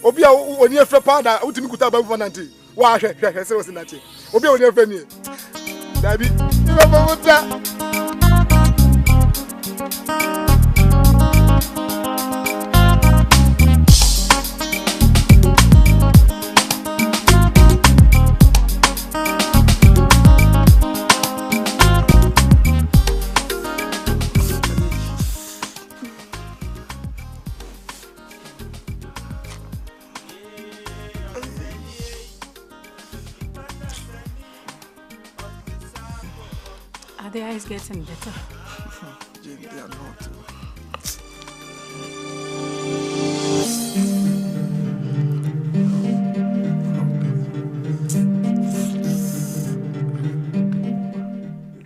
Obi a oni efre powder utimi kuta ba nanti. Wa hwe se wo se nanti. Obi a oni efre ni. Dabi. Are the eyes getting better? Jane, they are not.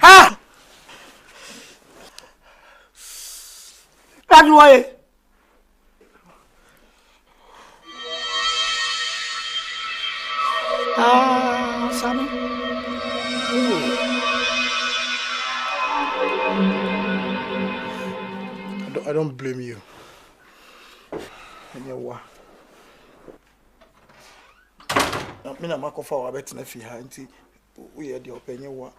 Ha! That's why. Sammy. I don't blame you. And you what? I'm not going to for a better if you had we had your opinion. What?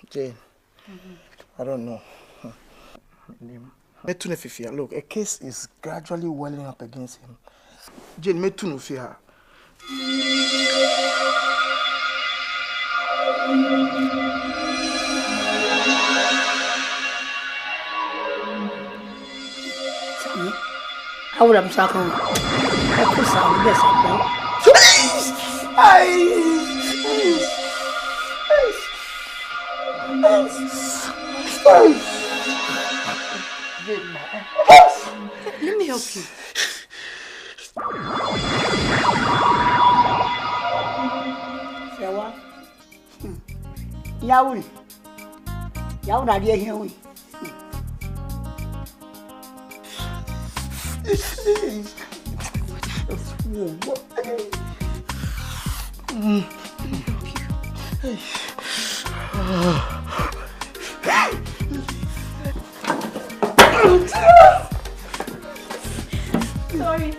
Jane, I don't know. Look, a case is gradually welling up against him. Jane, me too no fear. I would have talking. I put some this. Let me help you. Say what? Yawi. Yawi, I didn't hear we. Sorry. You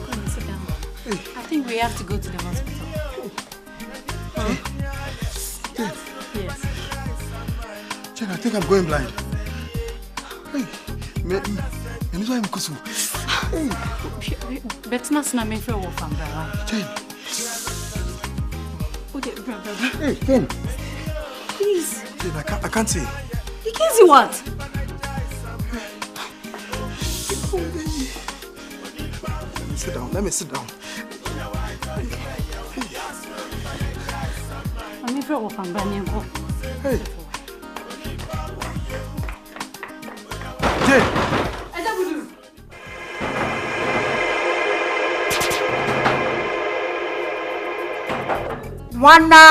can sit down. I think we have to go to the hospital. Yes. Jen, I think I'm going blind. Hey, this why I'm kusu. Hey, but not na me for work from Jen. Hey, Jen. Please. Jen, I can't see. You can't see what? Let me sit down. I'm for work from Banyanko. Hey. Jen. Wana.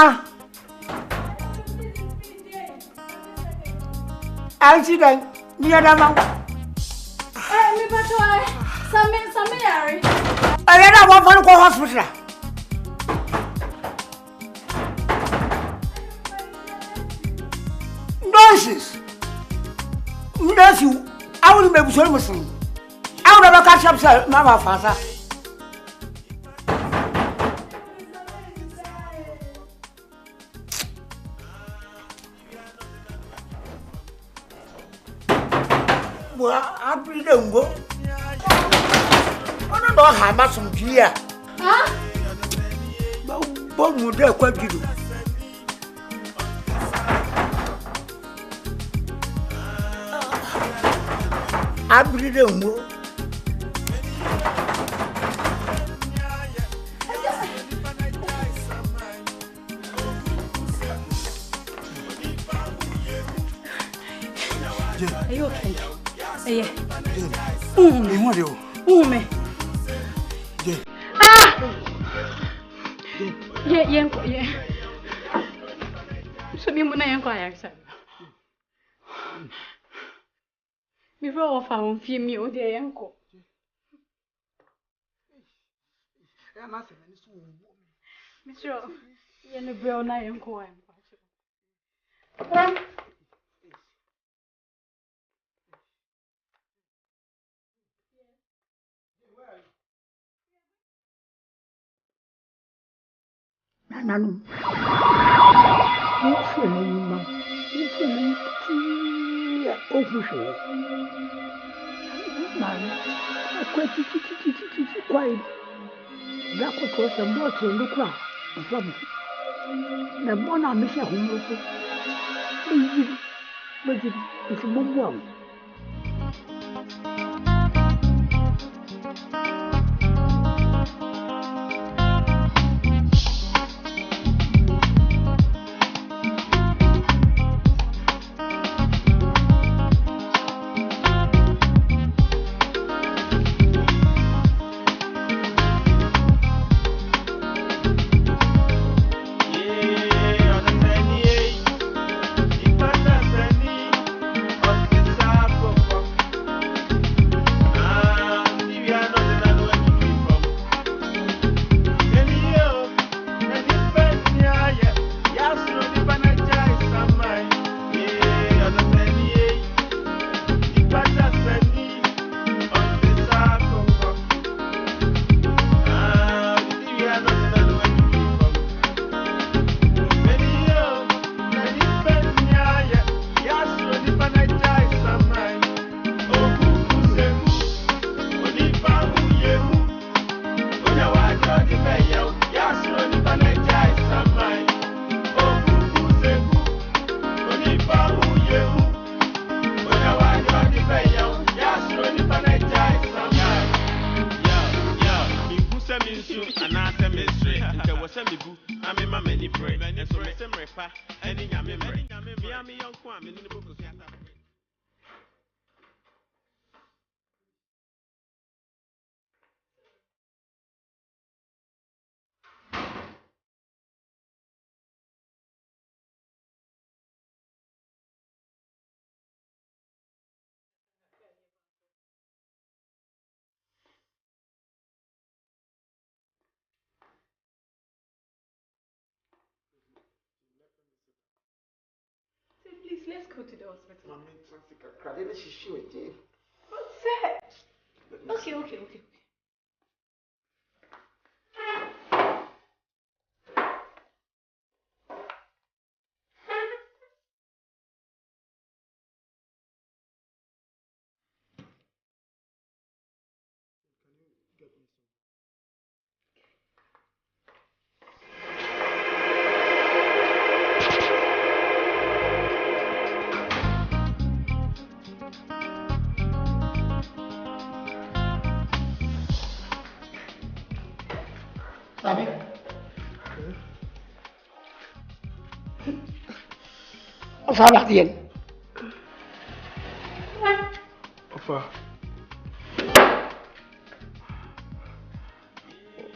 Accident. Near the mouth. Me pato. Some yari. I don't want to go hospital. Nonsense. Nephew, I will be so much. I will never catch up, Mama, father. Well, I believe them go. I don't know how much some gear. Huh? But would they quite give you? Abriremo. Are you okay? Yeah. What you? Me. Ah! Yeah. So me muna yanko ayaksa. Me fro ofa on fi mi o de yanko. Mr. Yen McBrown na yanko ayaksa. Nanum. What's your name, Mum? What's your name? Owusu. Man, I quite quiet. Black was a bottle look round. The one I miss a home. But it's a bomb. Please, let's go to the hospital. What's that? Okay.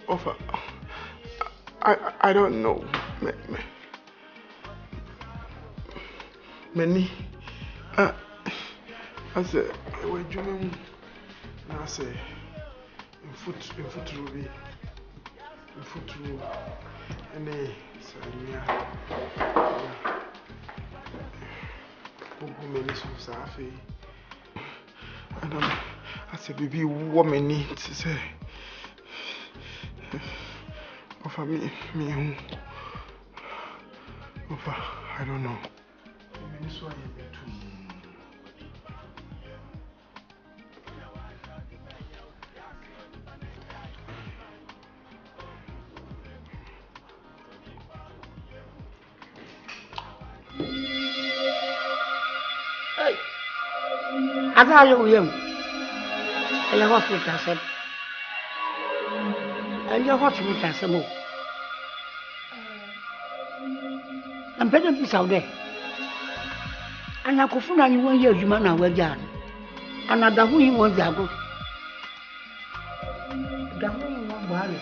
Offer. I don't know. Many. I said, we're doing. I say, in foot ruby. In foot ruby. And they said, many so safi. And I said, baby, woman needs to say. Offer me, offer, I don't know. Hey, I tell you, I hospital said. And your hospital some more. I'm better be out there. And I could find any 1 year you man and well done. Another who you want to go. The who you want to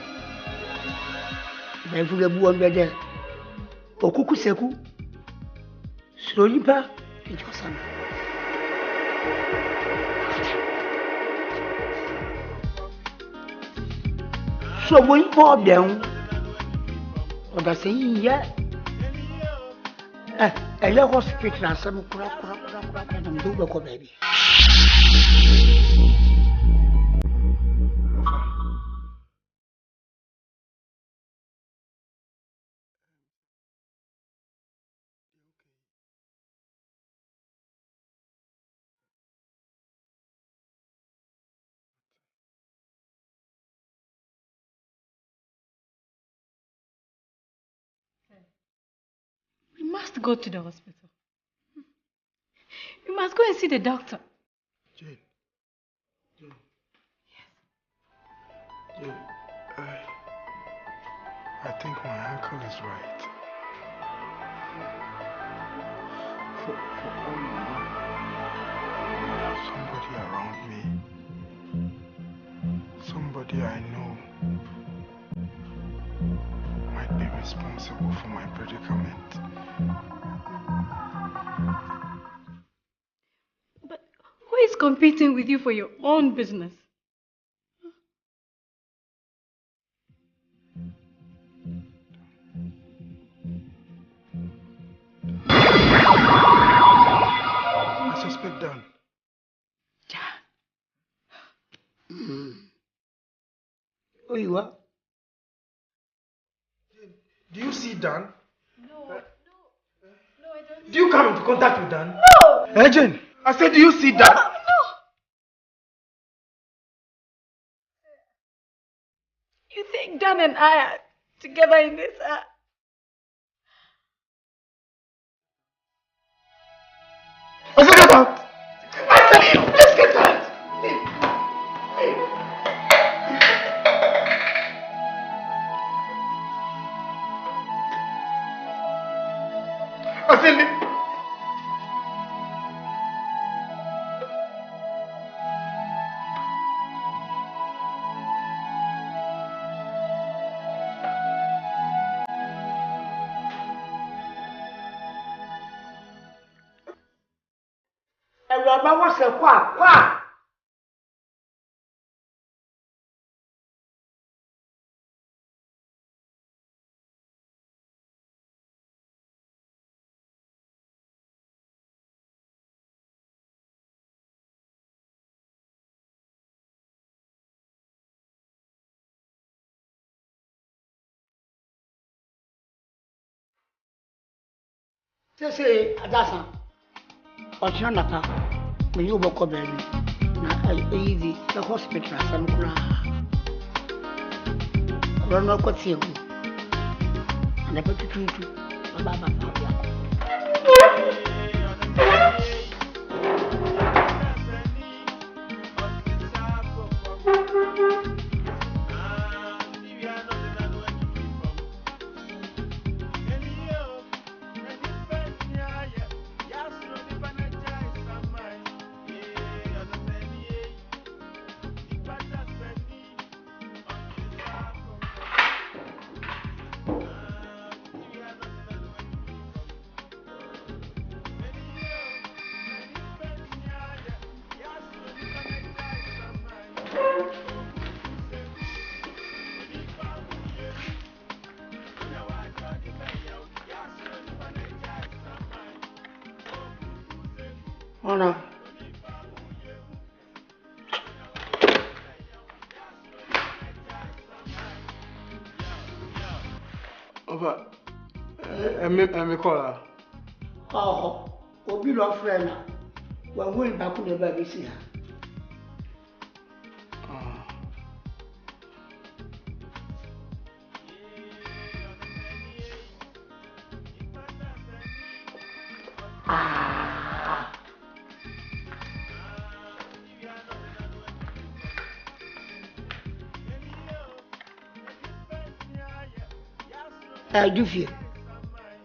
then for the one better. Okukuseku. Slowly back. It was some. So when you fall down, what I say, yeah. A little hospital and some crack and do the baby. We must go to the hospital. We must go and see the doctor. Jane. Yes. Jane, I think my uncle is right. For all you know, somebody around me, somebody I know, might be responsible for my predicament. But who is competing with you for your own business? I suspect Dan. Oh, you are? Do you see Dan? No, I don't. Do you come into contact with Dan? No! Hey, Jane, I said, do you see Dan? No! You think Dan and I are together in this? I said, get out! I said, leave! Please get out! Leave! I said, leave! Baba was a quack. Just say, Adasa, or Chanaka, when you walk over me. Easy, the hospital, some cry. Corona got you. And I put it to Baba. Honor. Over. I call her. Oh, Obi lo friend. When we back to the baby see her. do fear.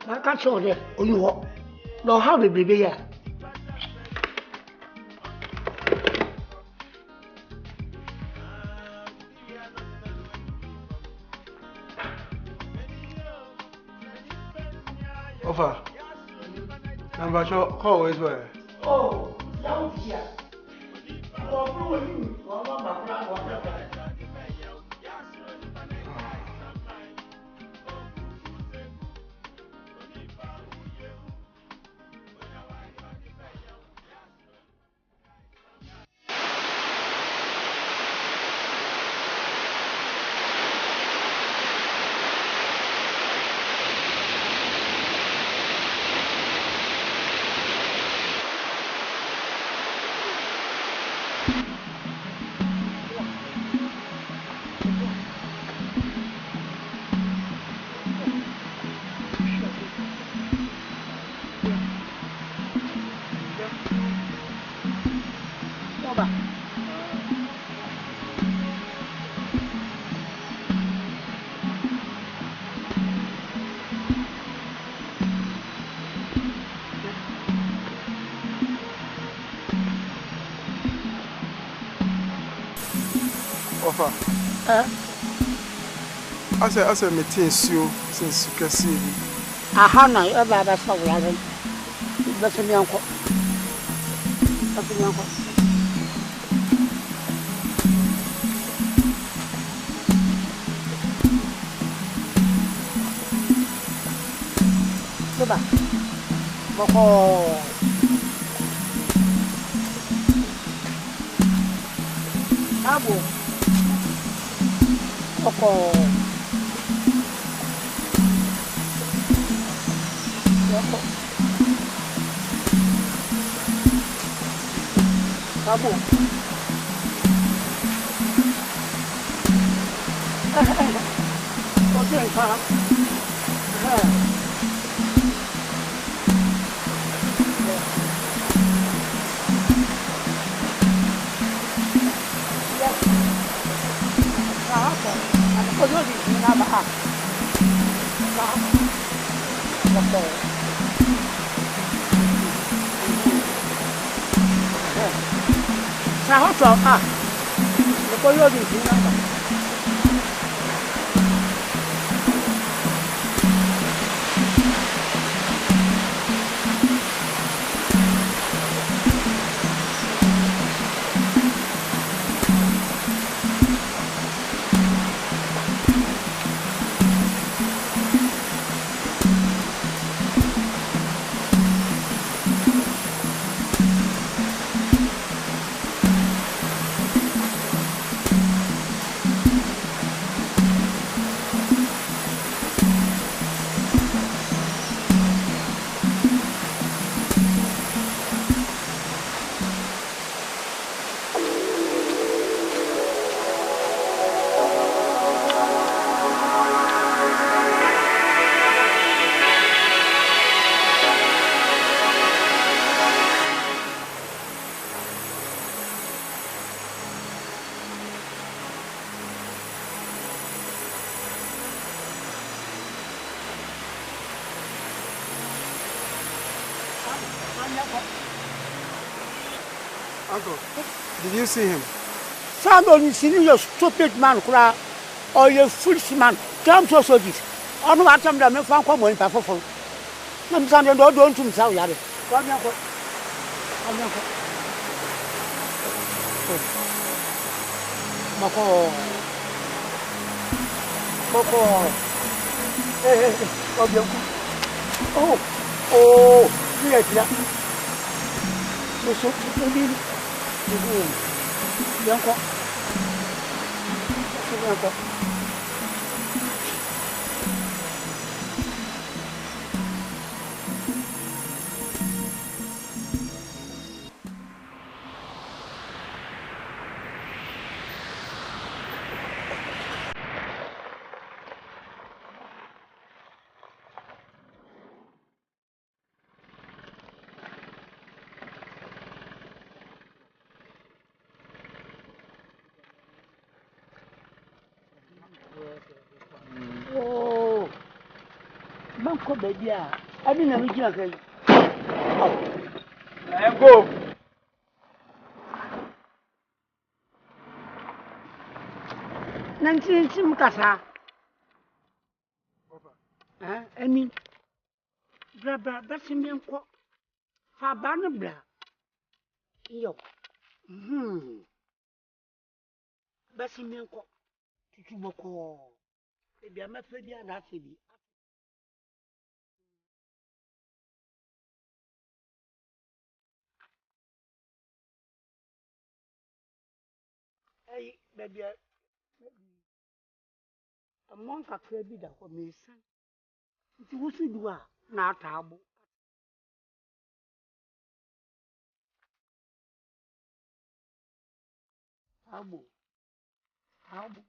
I can't show that. Oh, you walk. No, how we be here? Offer. Number two, call is where? Oh, down here. Offer. I said, meeting you since you can see me. Aha, no, you're bad as for Yaran. That's a young cock. That's a young cock. Go back. Boko. Abu. Boko. Kamu. Okey, Pak. Kau jual di sini apa? Okey. Sao hết rồi à? Có vô gì chứ nào? Uncle, did you see him? Somebody seen your stupid man, or your foolish man. Come to so this. I know what I'm going to find Kwame in Pafo. I'm saying, don't to South Yard. Come here. Mako. Oh, yeah. So, Yanko. Uncle baby, I didn't know you. Go. Nancy Simcasa. I mean, Brabra, Bassimian Quack. Fabana Bra. Yo. Bassimian Quack. Tuboko. Maybe I'm afraid you're not Phoebe. Hey, baby, a monk of baby that for me, son. It was you do not taboo. Taboo. Taboo.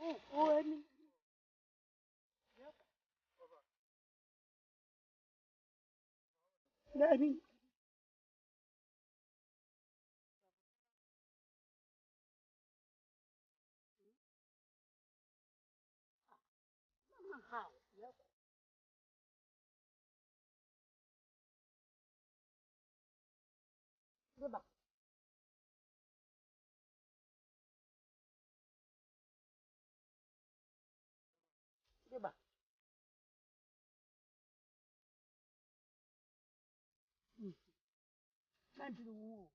Oh, I mean, how? River. I didn't know you.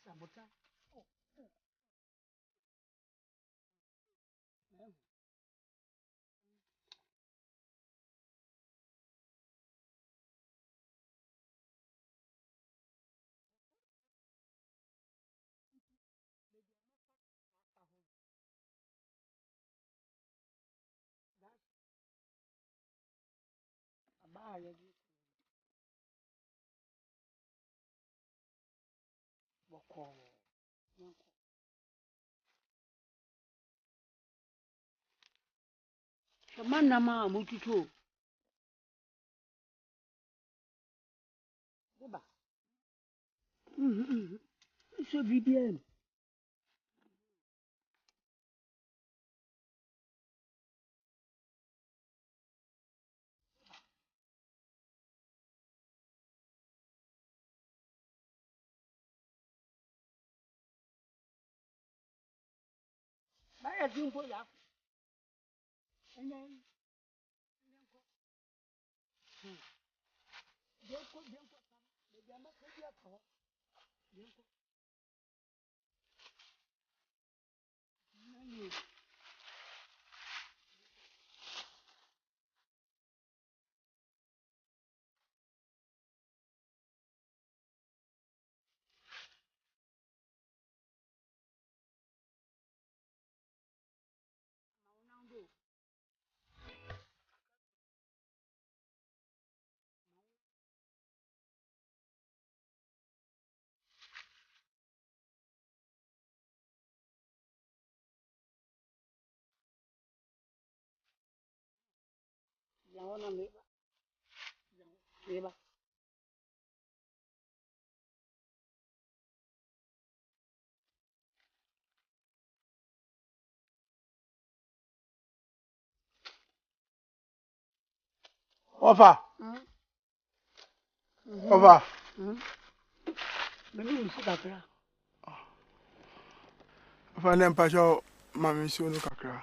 Sabota. Manama Mututu. So BBM. Buy a thing for ya. And then, Yaona meba. Meba. Ofa. Ofa. Menu usi kakra. Ofa nem pasho mami si onu kakra.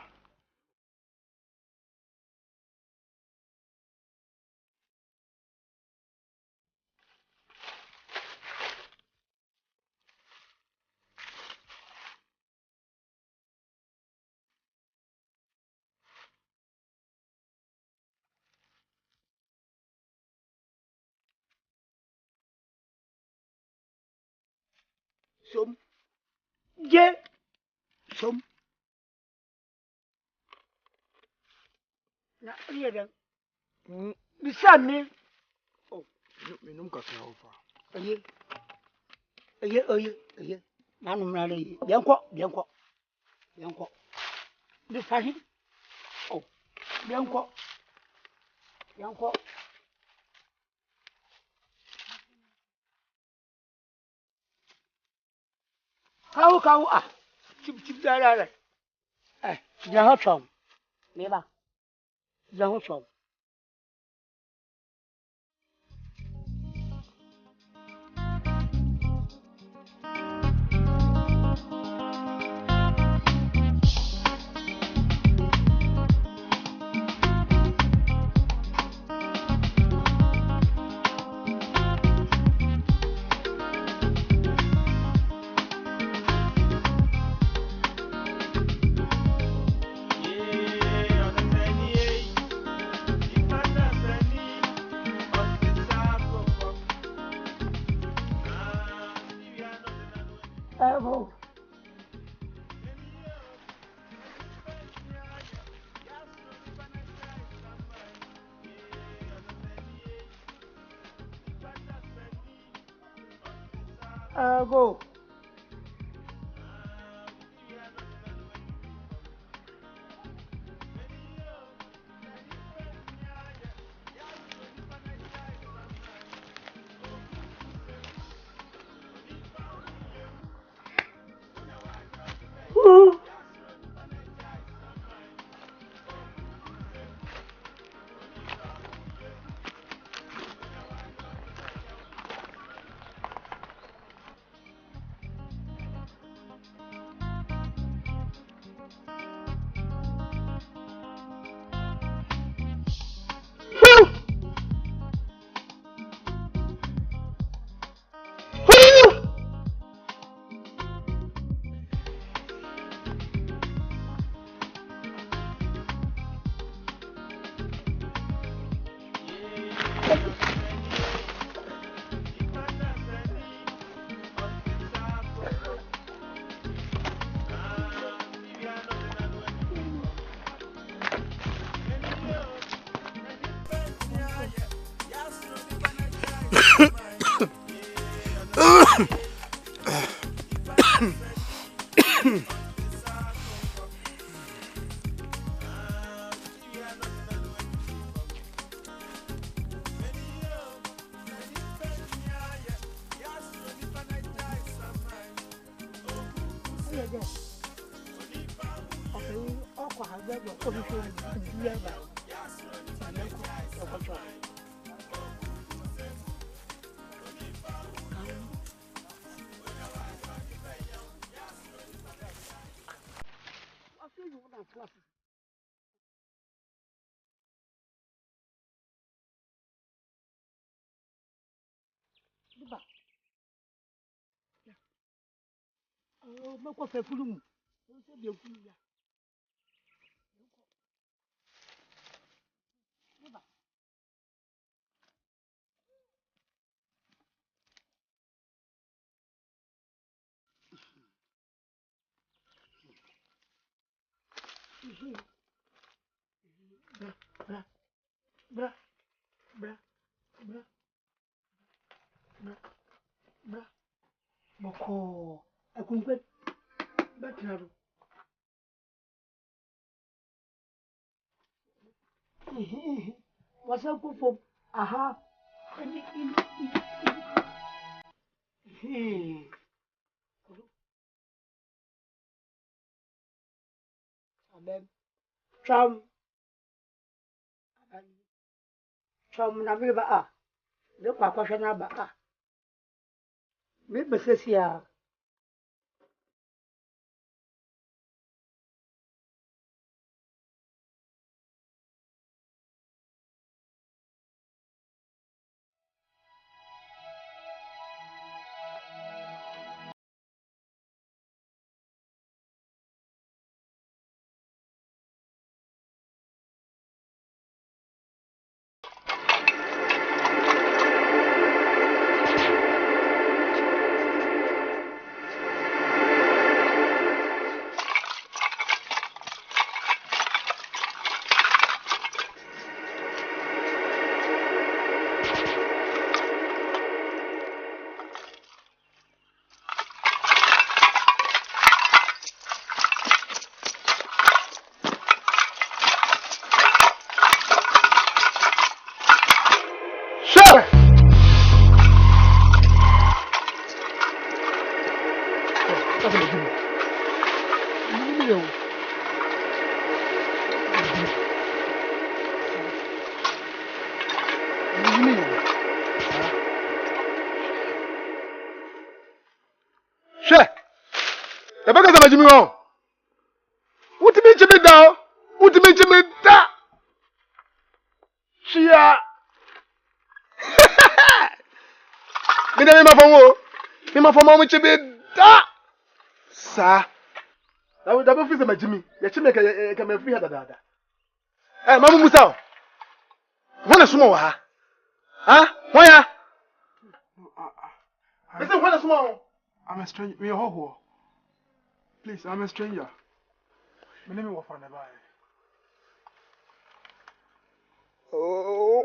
Som. Je. Som. Na riya. Bisa mi. Oh, Minum kakra ofa. Oye. Nanu mrale. Bienko. Di fahi. Oh, bienko. Kau ah. Chip dara. Jaho chom. Meba. Jaho chom. Go. Go. Mako fe fulumu. Se bi fulu ya. Bra. Mako. Akunpe. Batraro. What's up, Pop? Aha. Chum, na me ba. The Kwaku na ba. Me be sesia. Jimmy wrong. What mean Jimmy down? What mean Jimmy da? Chia. Me na me ma fomo. Me ma fomo mo Jimmy da. Sa. Da we double face ma Jimmy. Ya Jimmy ka me free da. Eh, mamu Musa. Wona sumo wa ha? Ha? Why? I said wona sumo. I'm a stranger. We are ho. Please, I'm a stranger. My name is Afranie.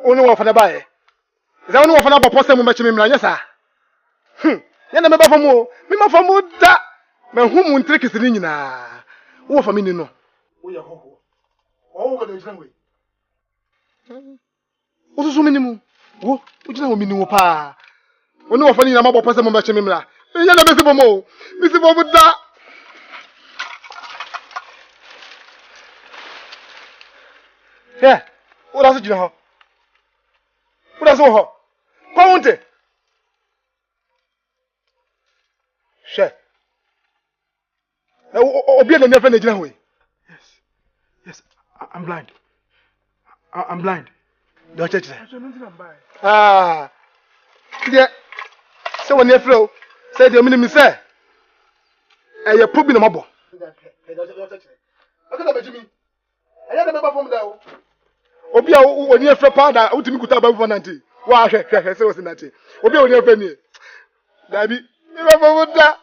Only one for the buy. Is that only one for the person who match me? Yes, sir. You never for more. Me for more that. My home won't trick is in na. Who for me no? We are ho. Oh, what is wrong with? What's so minimum? What? Would you know me no pa? Only one for me na my person who match me. You never see for more. Miss for that. Yeah, what does it do now? What does it do? Come on, share. Obi and never need to. Yes, I'm blind. I'm blind. Don't touch it. Ah, yeah. So when you flow, say the minimum say. And you're probably no more. Don't touch it. I can't Jimmy. I don't remember from there. Obi a woni efre powder utimi kuta ba 490 wa hwe se wosi nati obi a woni efre ni dabi mi ba boda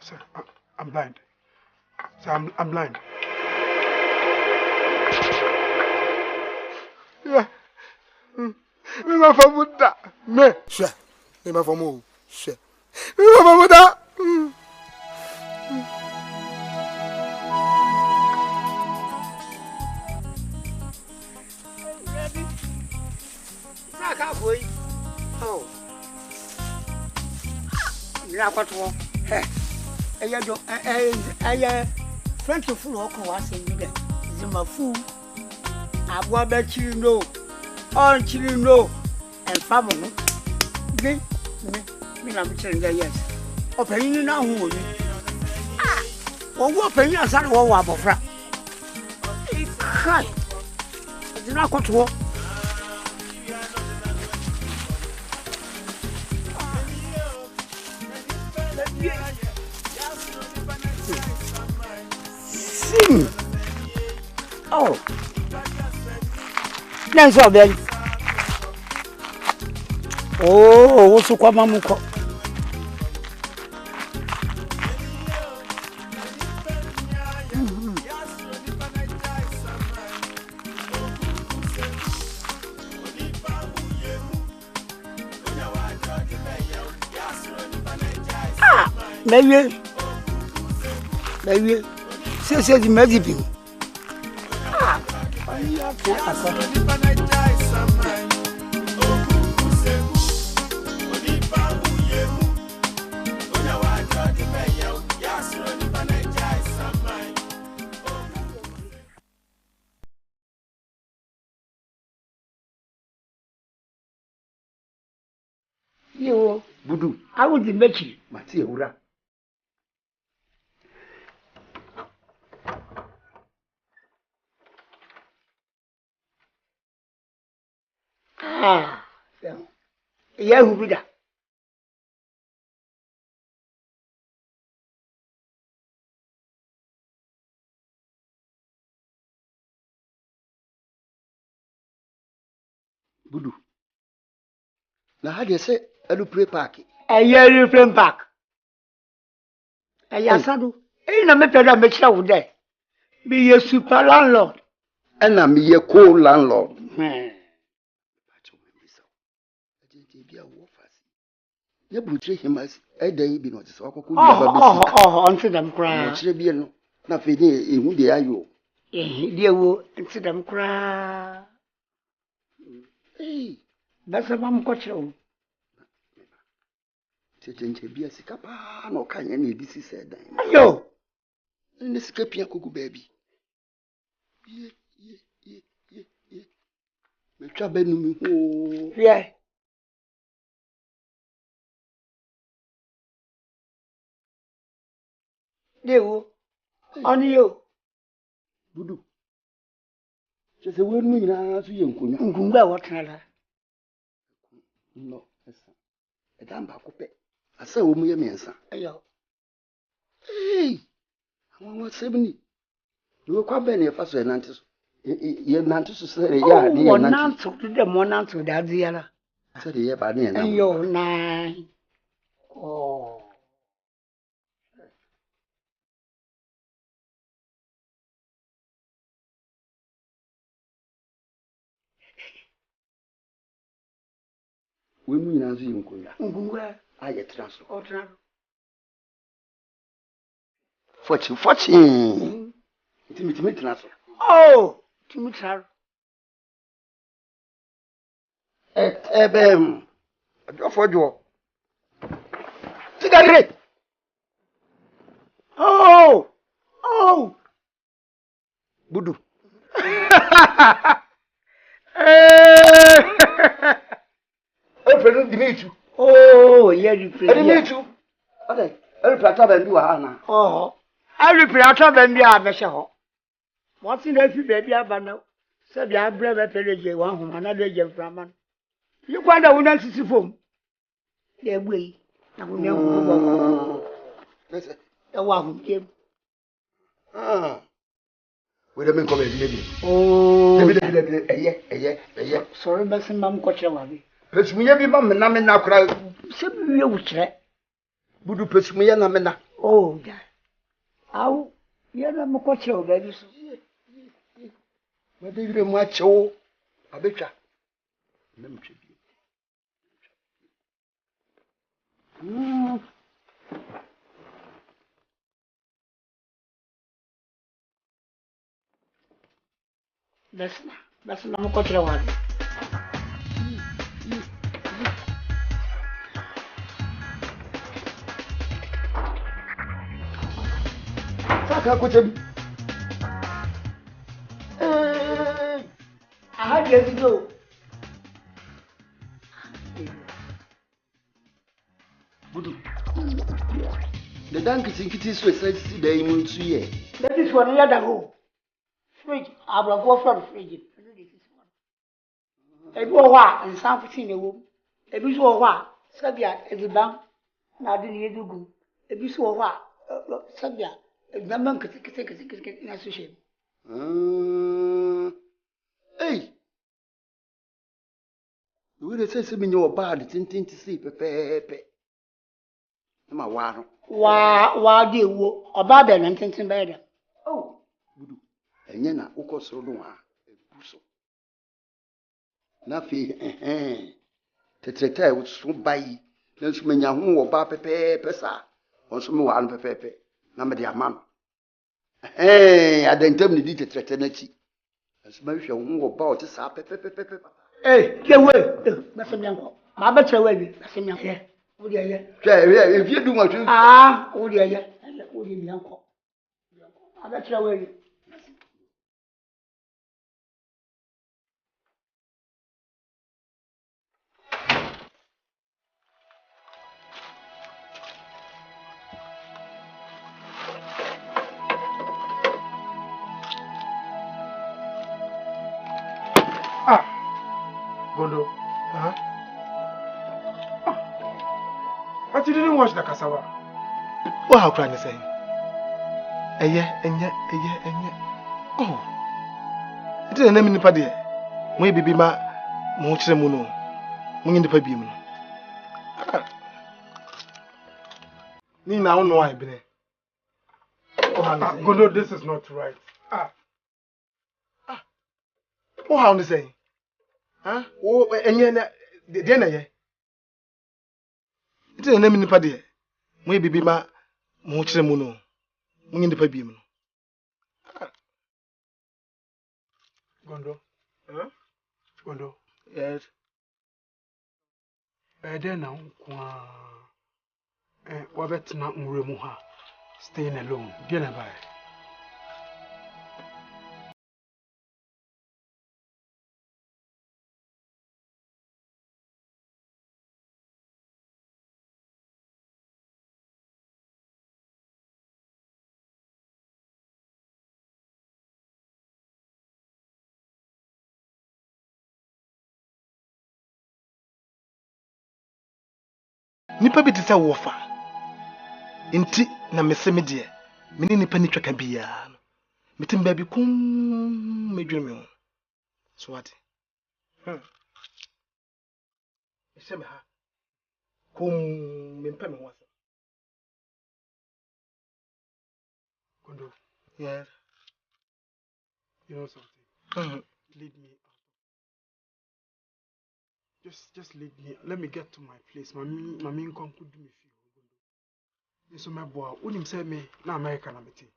Sir, I'm blind. Sir, I'm blind. Yeah. Mi ma fa boda me sure mi ma fa mo sure mi ma fa boda Oh. Ya kwatwo. Eya do eya French food o ko wa se bi de. Zima fu. Agwa ba chiri no. On chiri no. En famo no. Me na bi chiri yes. Opeyin na hu oni. Ah. Wo opeyin asare wo wa abofra. Kai. Zina kwatwo. Oh, that's all then. Oh, what's the Kwame? Ah, maybe. Baby, say the magic. You, Budu, I would be making Matia Ura. Ah, yeah, who would that? Budu. Now, how do you say, I do pray parky? A year frame back. A yasadu. Ain't a method of make sure there. Be a super landlord. And I'm your co landlord. You betray him as a day be not so. Oh, unto them cry. What's the beer? Nothing in who they are you. Dear woe, unto them cry. Hey, that's a mum coachel. Be a sicapa, no can any this is said. Yo, And the scapia cuckoo baby. Me trouble me. yeah. Dear woe, on you. Budu. Just a word me now, so young. Gumba, what another? No, a damn bacope. I say, oh, me a mensa. Yo, Hey, I want 70. You were quite many of us and Nantus. You're not to say, yeah, one not to the one to that dear. said, yeah, by the And you're 9. Oh. When we answer you, Gumba, I get transfer. or travel. Fortune. It's me transfer. Oh, to me, sir. Ebem. I for you. Cigarette. Oh, oh. Budu. Open the meet you. Oh, yeah, you I didn't meet you. Okay. I'll play top and do a hana. Oh, I repeat, I told them you have a show. What's in every baby abandon? Said you have brave a pelage, one whom another gem from man. You quite a woman to see foam. Yeah, we. I will never Listen. the one who came. Ah. Wait a minute, come here. Oh, Sorry, but some mum coach a wabby. Pesmia be mamma namina cry. Some you would say. Budu pesmia namina. Oh, yeah. How? You're not coach your baby. But they didn't watch all. I bet ya. That's not coach your wabby. I had years ago. Budu. The donkey think it is so excited the immune to ye. That is one year ago. Fridge, I will go from fridge. A boa and something in a womb. A visual wa, Sabia, as a bank, now didn't you do. A visual wa, Sabia, a number could take in association. Hey. You would say something in your body, tinting to sleep, pepe. My wow. Why, dear, or Babel and thinking better. Oh, Budu. And yena, Uko Sodoma, a busso. Nafi, Tetreta would soon buy. Let's mean Yahu or Bape Pesa, or some one pepe. Number dear man. Adentam ni di tetrete na chi. Asuma hwe wo ba o te sa pepe. Ke we, na se mianko. Ma ba tre we, na se mianko. Ye. Wo de ye. Hwe, e fie du ma tu. Wo de ye. Wo de mianko. Ma ba tre we. Gondo. But you didn't wash the cassava. What how Kwame say? Enye. Oh. It is a name nipa de. Mo bibi ma mo kire mu no. Mo nyi nipa bi mu. Ni na wo no ai bene. Gondo, this is not right. What how they say? Huh? Oh, enye na de na ye. It is a name nipa de. Mo bibi ma mo kire mu no. Mo nyi nipa bi mu. Gondo. Gondo. Yes. Then now, wabet na unremu ha. Staying alone. Bien by. Nipa bi te sɛ wofa nti na mese me de me ni nipa ni twaka bia no metim ba bi kum medwene me ho so what ese me ha kum me mpa me ho ase. Gondo. Yes. You know something? Lead me out. Just lead me. Let me get to my place. Mami nkom could do me feel. So my boy, unim say me na America na meti.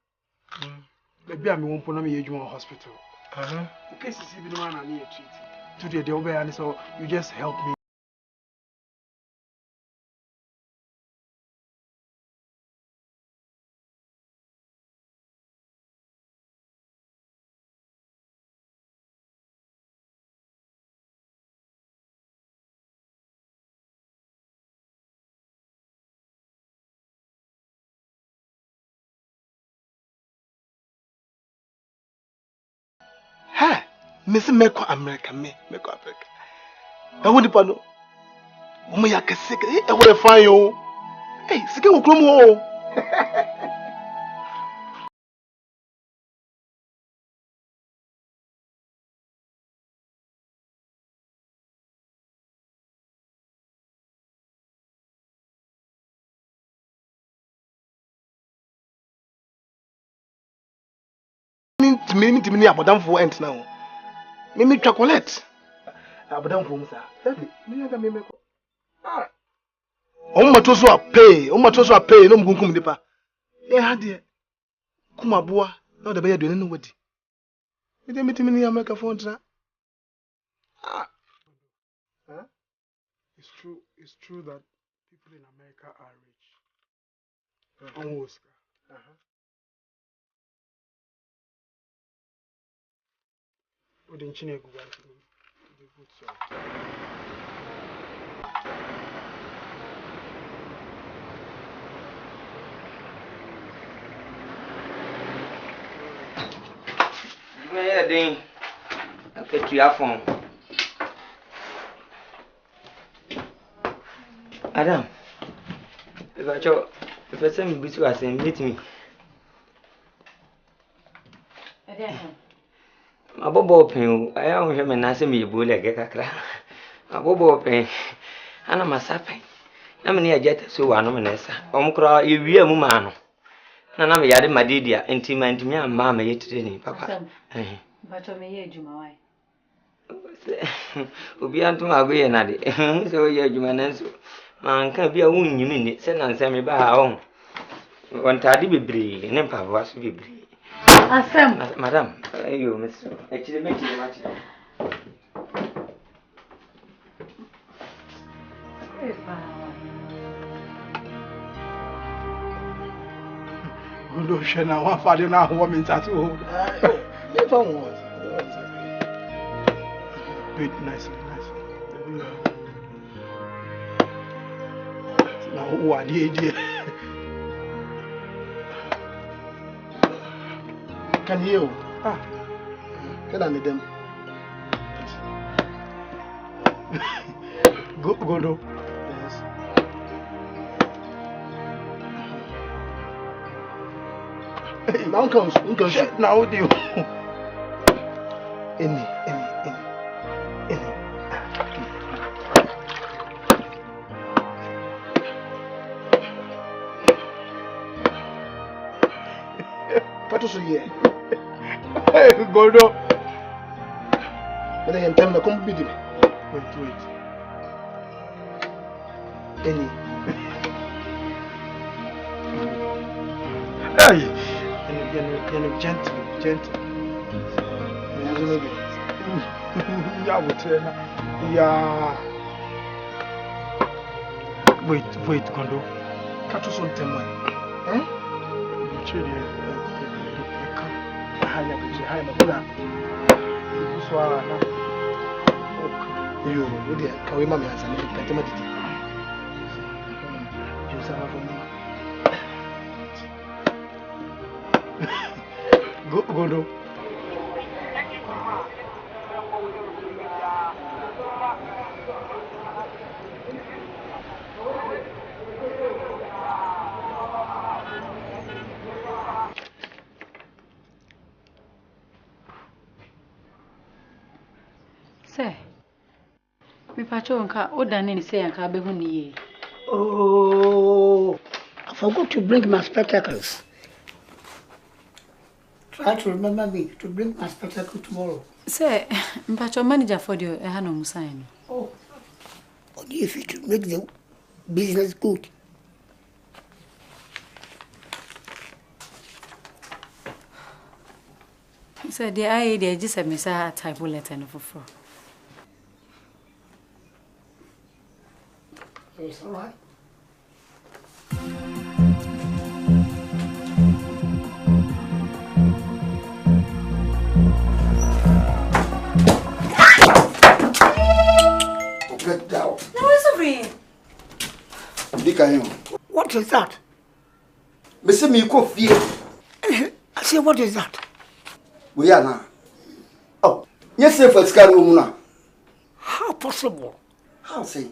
Maybe I me won pona me yejuma hospital. The case is even man na near treat. Today they obey and so you just help me. Ha mese meko America meko Africa. E wo nipa no o mo ya kese e wo fine yo. Hey, sike wo krom ho. Ni abodamfo ent na ho. Me chocolate. Abodamfo mu sa. Dabi, me ya ga me meko. Omma to so a pay no mkunkum nipa. E ha de kuma boa na de be ya duane no wadi. Me de metimi ni America phone tra. It's true that people in America are rich. Almost. What didn't you go back to the good side? Then okay to your phone. Adam, if I send me to us and meet me. My bobo pen, I am him and answer me a bull like a crack. My bobo pen, and I'm a sapping. I'm near jet so one manessa. Omcra, you be a woman. None of you my dear, intimate me and mamma yet today, papa. But I may age my Ubi anto agwe nade so ye adwuma nanso man ka bia won nyimi ni se na nsem ba ha on wontade bebre ne mpaboa so bebre Madam, you miss. Actually, make you much. Good ocean, I want for you now, woman tattoo. Never was. Wait, nice. Now, what dear? Can you? Can I need them? Go. Yes. Hey, my uncle. Now, do you? Any. What is it? Go. When I am telling you, come be there. Wait. Any. Hey, and gentle. Yeah. Wait, Gondo. Catch us on time. Can we mammy answer me? Gondo. Say, me pacho nka odane ni say nka be hu ni ye. Oh, I forgot to bring my spectacles. Try to remember me to bring my spectacles tomorrow. Say, mpacho manager for the no musaino. Oh, only if you to make the business good. Say, the idea just a misa type letter no for. It's all right. Get down. No, it's over. What is that? Mr. Miko fear. I say, what is that? We are now. Oh, yes, sir, for Scarumuna. How possible? How say?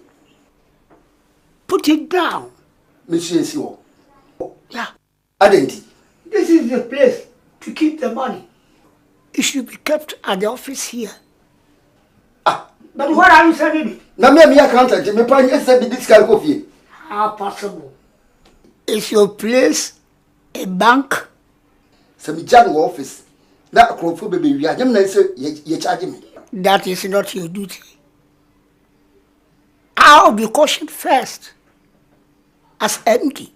Put it down. Monsieur Sio. Yeah. Identity. This is the place to keep the money. It should be kept at the office here. But where are you sending it? Now, me accountant, me pay yes, sir, this car coffee. How possible? Is your place a bank? Some general office. That crop baby, we are you charging me. That is not your duty. I'll be cautioned first. As MD.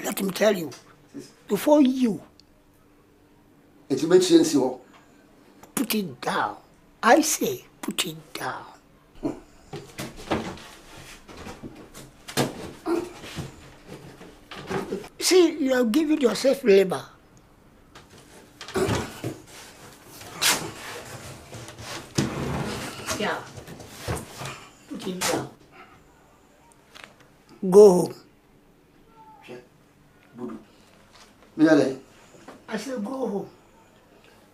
Let me tell you, before you It's a mention, Sio. put it down, I say put it down. See, you are giving yourself labor. Yeah. Put it down. Go home. Budu. Me ale. I said go home.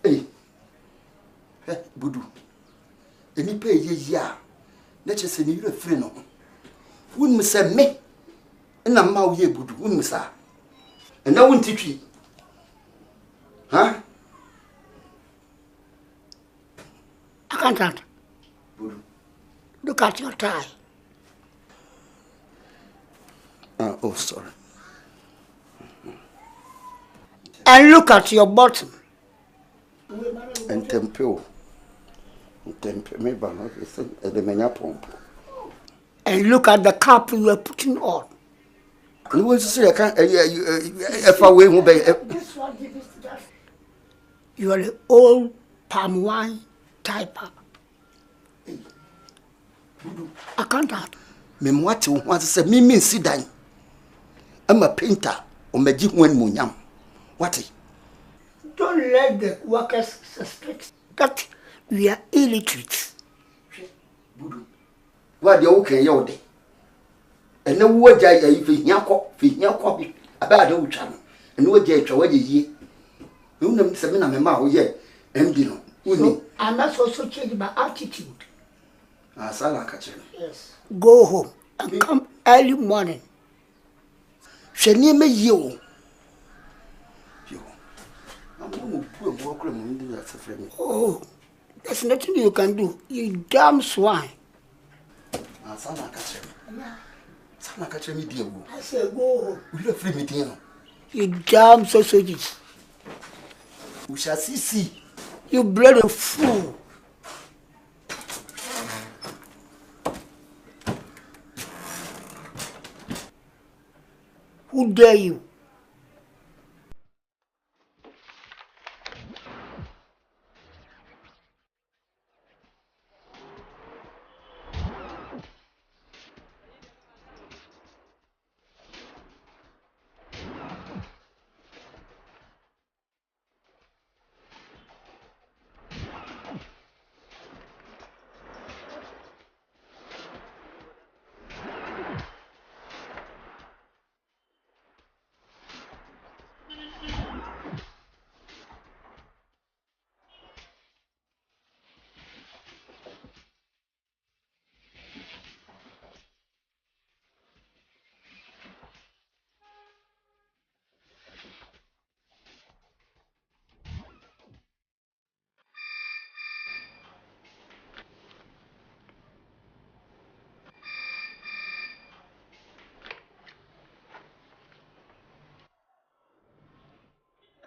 Hey. Budu. Any pay ye ya. Let us say you a friend. Wouldn't me say me. And I'm now ye Budu. Wouldn't me say. And I won't teach you. Huh? Accountant, Budu. look at your tie. Oh, sorry. And look at your bottom. And temple. Me banner is the menya pump. And look at the cap you are putting on. And what say I can't if I wait who be this one give this to that. You are an old palm wine typer. I can't have. Me what you want to say me sit down. I'm a painter or magic when munyam. What? Don't let the workers suspect that we are illiterate. What you okay your day? And no word I if you about the channel. And no jay what ye. You know, Sabina, my mouth, yeah, and you know, I must also change my attitude. Yes. Go home and come early morning. She near me you. Oh, there's nothing you can do. You damn swine. I said go home. Will you free me, dear? You damn sausages. We shall see. You bloody fool. Who dare you?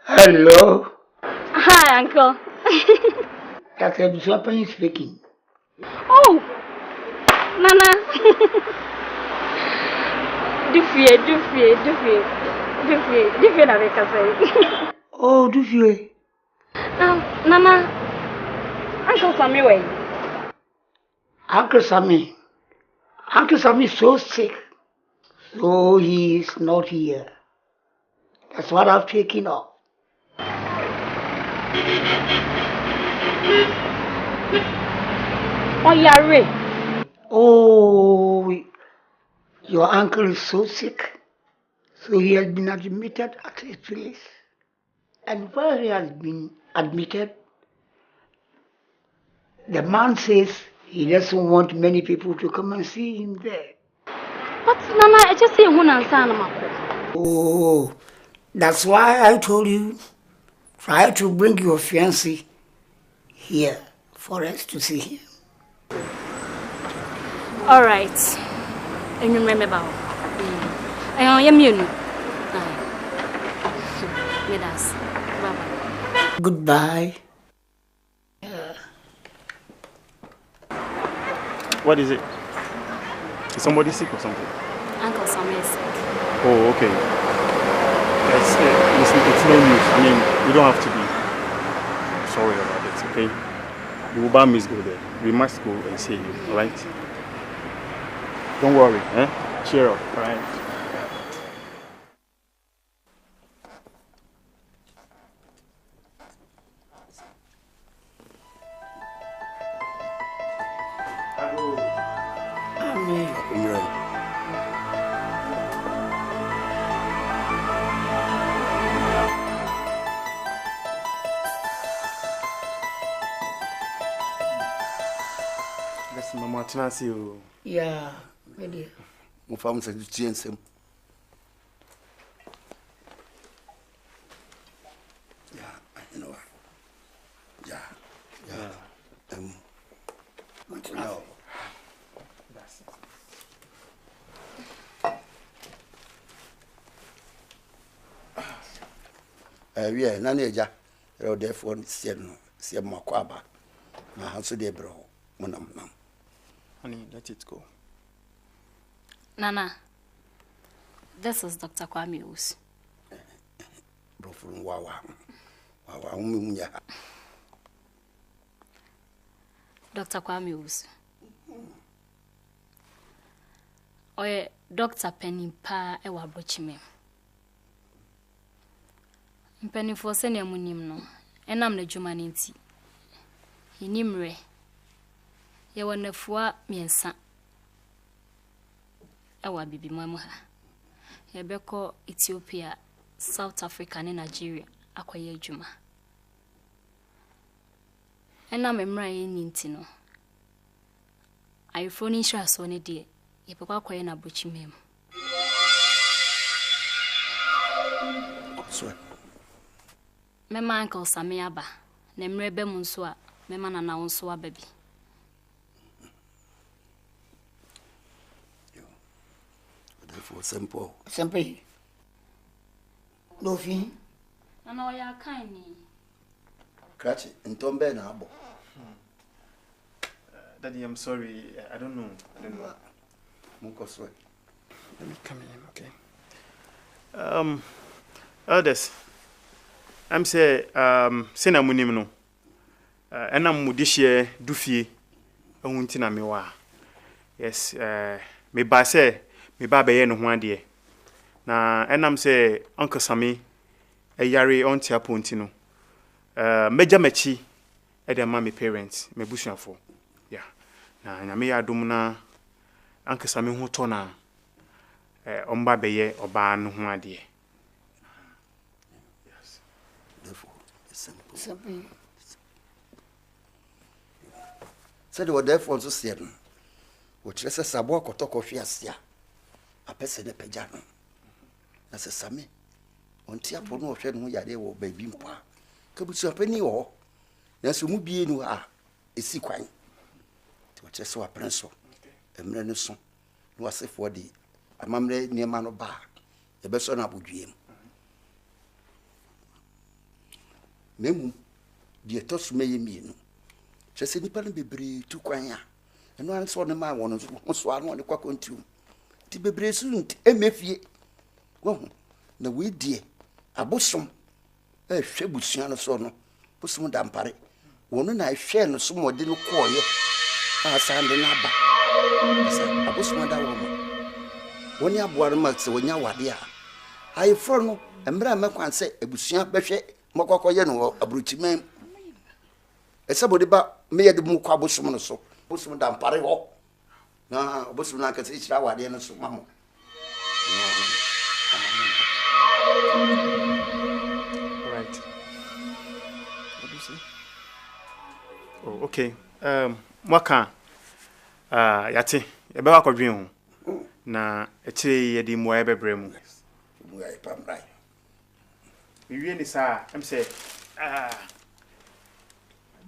Hello. Hi, Uncle. That's a Japanese speaking. Oh, Nana. Dufie na beka say. Oh, do you? Nana. Uncle Sammy way. Uncle Sammy. Uncle Sammy is so sick. So he is not here. That's what I've taken off. Oh, yeah, Oh, your uncle is so sick. So he has been admitted at a place. And where he has been admitted, the man says he doesn't want many people to come and see him there. But Nana, I just say Ansah. Oh, that's why I told you, try to bring your fiancé here for us to see him. All right. And you remember about I am you. With us. Bye-bye. Goodbye. What is it? Is somebody sick or something? Uncle Sam is sick. Oh, okay. Listen, it's no news. I mean, you don't have to be sorry about it, okay? The Uber must go there. We must go and see him, alright? Don't worry, eh? Cheer up, alright? Twumasi. Yeah, ready. My family said to change him. Yeah, you know. Yeah. What you know? Yeah, none of you are there for see my quaba. My house today, bro. Honey, let it go. Nana, This is Dr. Kwame Owusu. Dr. Kwame Owusu. Oye, Dr. Penny Pa ewa bochime. Penny for senior munim no. Enam ne juma nti. Inimre. Ye wanafua miensa. Ewa bibi mwamu ha. Yebeko Ethiopia, South Africa ne Nigeria akoye juma. Enam emra ye nti no. Afranie sha so ne de. Yebeko akoye na bochime. So Mema uncle Samiaba, ne mrebe munsua, mema na na unsua baby. Therefore, simple. Simple. No fee. Nana oya kaini. Cratch Ntombe na abo. Daddy, I'm sorry. I don't know. Munkoswe. Let me come in, okay? Elders. I'm say sena munim no. Enam mudishie dufie ohunti na mewa. Yes, me ba say me ba beye no ho ade. Na enam say Uncle Sami eyare onti aponti no. Meja machi e de ma me parents, me busuafo. Yeah. Na nyame ya dum na Uncle Sami ho to na omba beye oba no ho ade. Therefore, it's simple. Simple. Said what therefore so said. Which is a sabo kotoko fiasia. A person a pejano. As a sami. On tia pono shed no yade or baby mpa. Kabusu a penny or. Yes, you be in a sequine. To which I saw a prince. A menason. No as if what the a mamre near man of bar. The best on Abu Dream. Memu, the toss may mean. Just any pen be brave to quanya. And one saw the man one swallow on the Kwaku too. To be brave soon, MFA. Well, the we dear, a bosom, a shabusian son, bosom dampare. One I share no some more didn't call ye. I signed the nabba. A bosom that woman. When you have one month, when you are there, I follow and Bramma say a busian beshe. Mokoko ye no abruchime esabodi ba me ye de mu kwa bosom no so bosom da mpare ho na bosom na kase chira wade no so mamo Right. What do you say? Oh, okay. Mwaka yate ebe wa kwadwen ho na eche ye di mo ebe bremu mu ya pamrai we really sa I'm say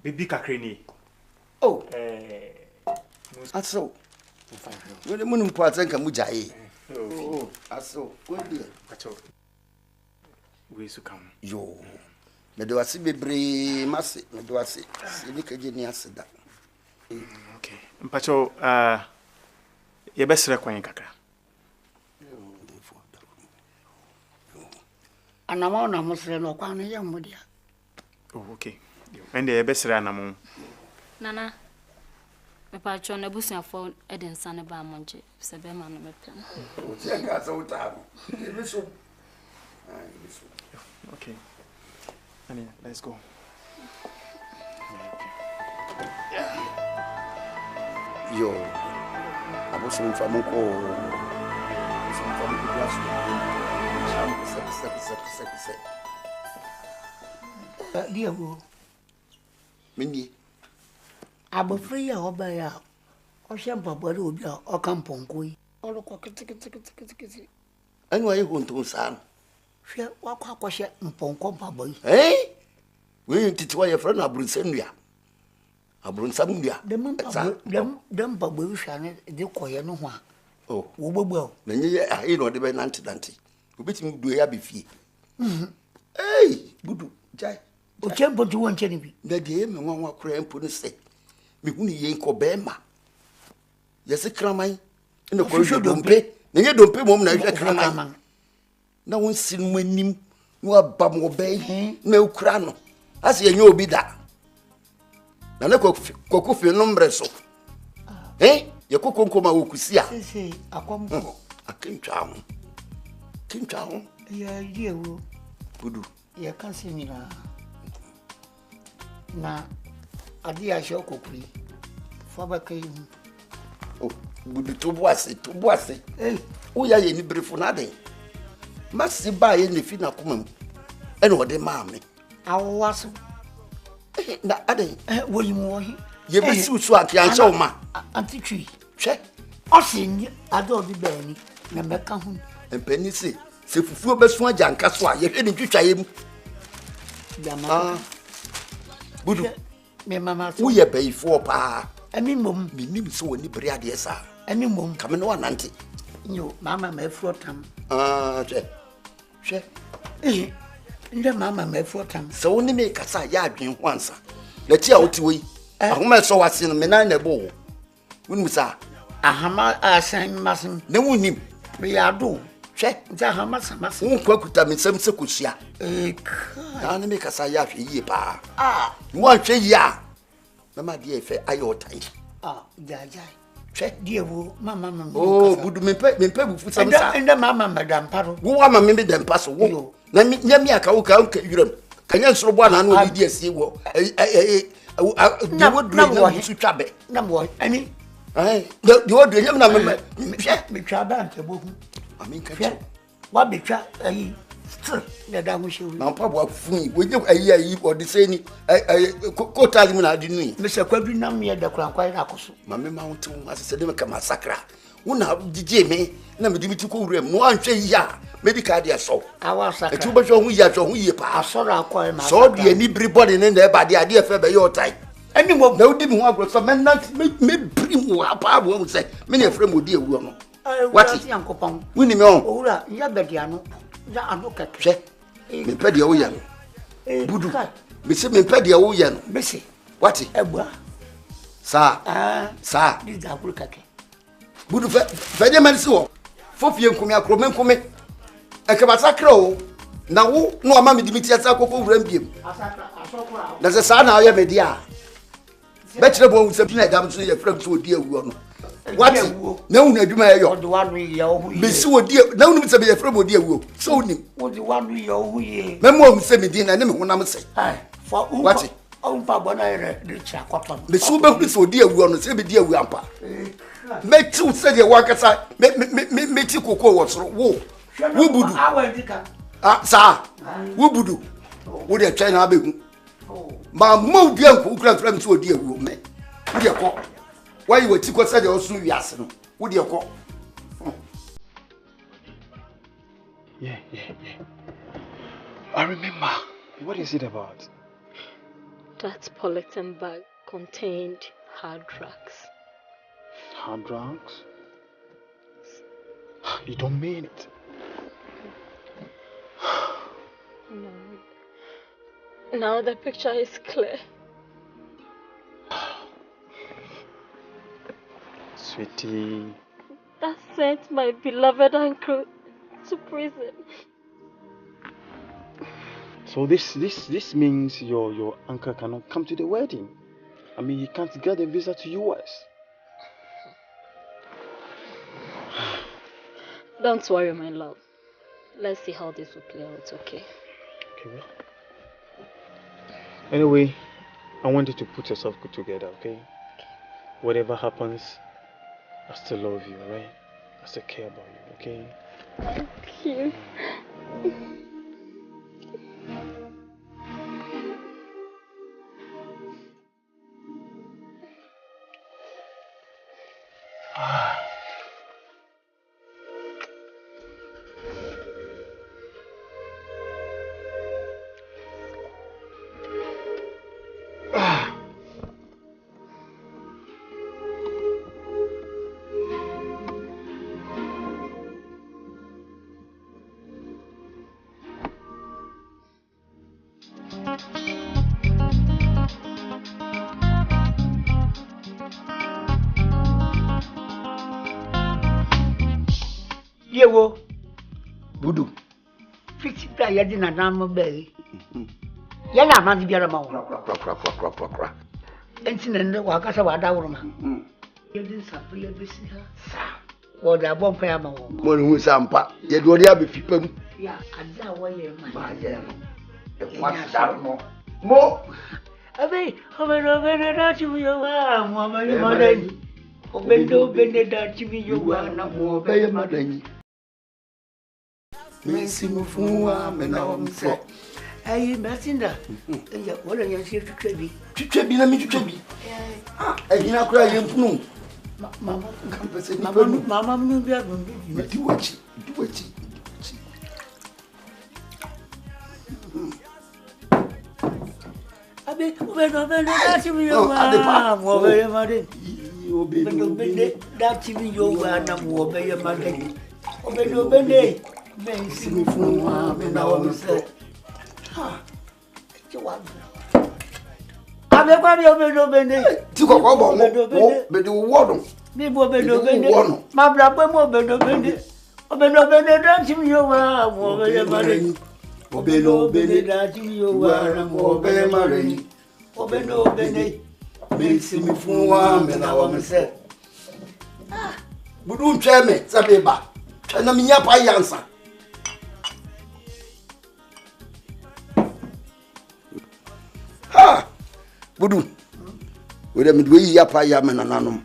baby kakreni oh aso we de munum po atenka mu jaye oh aso we de kacho we su kam yo me do ase bebre mase me do ase ni kaje ni aseda okay mpacho ye besre kwan kakra Anama na musre no kwa ne yamudia. Oh, okay. And the best anamo. Nana. Me pa cho na busuafo eden sane ba monje. Se be ma no me pem. O ti anga so ta. Okay. Annie, let's go. Yo. Abosun famuko. Sun famuko glass. Diego. Mini. Abofri ya oba ya. O shempa bori obi a o kamponko yi. O lo ko kiti. Anu ayi huntu san. Hwe wakwa akwhye mponko mpabo yi. We ntiti ya friend abrunsanua. Abrunsanua. Dem mpabo yi hwa ne de koye no ho a. Oh, wo gbogbo o. Na nye ayi no de be nanti. Obetimi do ya be fie. Hey, budu jai. O chempo tu won cheni bi. Na de me nwa kora mpo no se. Me hunu ye nko be ma. Yesi kraman. Ina ko hwe dompe. Nenye dompe mom na hwe kran. Na won si no anim, no abam obey, na ukura no. Ase yenye obi da. Na ne Kwaku fi no mbre so. Ye kokonkoma wokusi a. Sisi akomko. Akintwa ho. Kintwa ho. Ya yewo. Budu. Ya kansimina. Na adi ya shoko kuri. Faba kai. Oh, budu toboase. Oya ye ni brefo na den. Masi ba ye ne fi na komam. Ene ode maame. Awaso. Na aden. Woyimu wo hi. Ye besi usu akianche o ma. Antitwi. Hwe. Osin ado bi bani na meka hu. Empani se fufuo besu agya nka so a ye hwe ni twitwaye mu. Jama. Budu. Me mama so. Wo ye bayifo pa. Ami mom. Minim so woni bere ade esa. Ami mom. Kame no anante. Yo, mama me frotam. Hwe. Nde mama me frotam. So woni me kasa ya adwen ho ansa. Na ti a woti wo yi. Ahoma so wase no me na na bo. Wonu sa. Ahama asan masim. Ne wonim. Me yado. Hwe. Nza ahama samasa. Won kwakuta me sem se kosua. Na ne me kasa ya hwe yie pa. Won hwe yi a. Na ma de efe ayotan. Jaja. Hwe Die wo mama. Oh, budu me pe bufu sam sa. Ende mama madam paro. Wo wa mama me dem paso wo. Na nyami aka wo ka yurem. Kanya nsoro bo na no di asie wo. De wo dure na musu twabe. Na mo ani. De wo dure nyam na me twabe ante bo hu. Amin ka che. Wa be twa ayi. Na da ho shewu. Na mpa bo afun wo je ayi o de se ni ko tali mu na adi nu. Me se kwa bi na me da kran kwa na koso. Mama ma wonte wo asese de me ka masakra. Una jije me na me dimiti ko wurem no anhwe ya medical dia so. Awa sakra. Etu be hwe hu ya hwe hu ye pa. Asora akwa ma. So de ani bri body ne na e ba de ade efe be ye otai. Ani mo na udi mi ho agro so me bri mu apa abo mu se me na efre mo di ewu no. What yankopon? Wini me on. Owura ya bedia no. Ya ano keke. Hwe. Me pede wo ye no. Budu. Me se me pede wo ye no. Me se. What? Ebua. Sa. Sa. Di da kuru keke. Budu fe de man si wo. Fofie nkumi akro me nkumi. Eke basakra o. Na wo no ama me dimiti asa kokko wura mbiem. Asakra asokura. Na se sa na aye me dia. Be kire bo nsem na dam so ye frem so odi ewu no. What? Na unu adwuma ye yo. Odi wanu ye ohu ye. Me si odi na unu se be ye frem odi ewu. So unim. Odi wanu ye ohu ye. Me mo se me din na ne me honam se. For u. What? Umpa bona ere de cha kwaton. Me so be hu se odi ewu no se be di ewu ampa. Me ti se de wakasa me ti kokko wo soro wo. Wo budu. Awa dika. Sa. Wo budu. Wo de twa na abehu. Ma mo bia nko ukra frem so odi ewu me. Wo de ko. Why you wati ko se de osu wiase no. Wo de ko. Yeah. I remember. What is it about? That polythene bag contained hard drugs. Hard drugs? You don't mean it. No. Now the picture is clear. Sweetie. That sent my beloved uncle to prison. So this means your uncle cannot come to the wedding. I mean, he can't get a visa to US. Don't worry, my love. Let's see how this will play out, okay? Okay, well. Anyway, I want you to put yourself good together, okay? Whatever happens, I still love you, alright? I still care about you, okay? Thank you. Yewo. Budu. Fixi pra yadi na namu be. Yana man biara ma wo. Kra. Enti na wa kasa wa da woro ma. Yedi sapule besi ha. Sa. Wo da bon pa ya ma wo. Mo hu sampa. Ye do ri abefi pam. Ya ada wo ye ma. Ba ye no. E kwa dar mo. Mo. Abe, obe da chibu yo wa, mo ma ye madanyi. Obe da chibu yo wa na mo be ye madanyi. Mesi mufuwa me na wo mse. Ayi Masinda. Ya wala ya shi tutwebi. Tutwebi na mi tutwebi. Ehina kura ye mpunu. Mama kampese ni mama mnu bia gumbi. Diwachi. Abe, obe da chibu yo wa, mo be ye madanyi. Obe da chibu yo wa na mo be ye madanyi. Obe Mesi mufuwa me na wo mse. Ha. Abe kwa bi obe. Ti ko bo mo. Be di wodo. Mi bo obe. Ma bra pe mo obe. Obe da ti mi yo wa mo be ye mare. Obe da ti mi yo wa na mo be ye mare. Obe. Mesi mufuwa me na wo mse. Budu ntweme sabe ba. Twana minya pa yansa. Ha! Budu. Wede mi do yi apa ya mena nanom.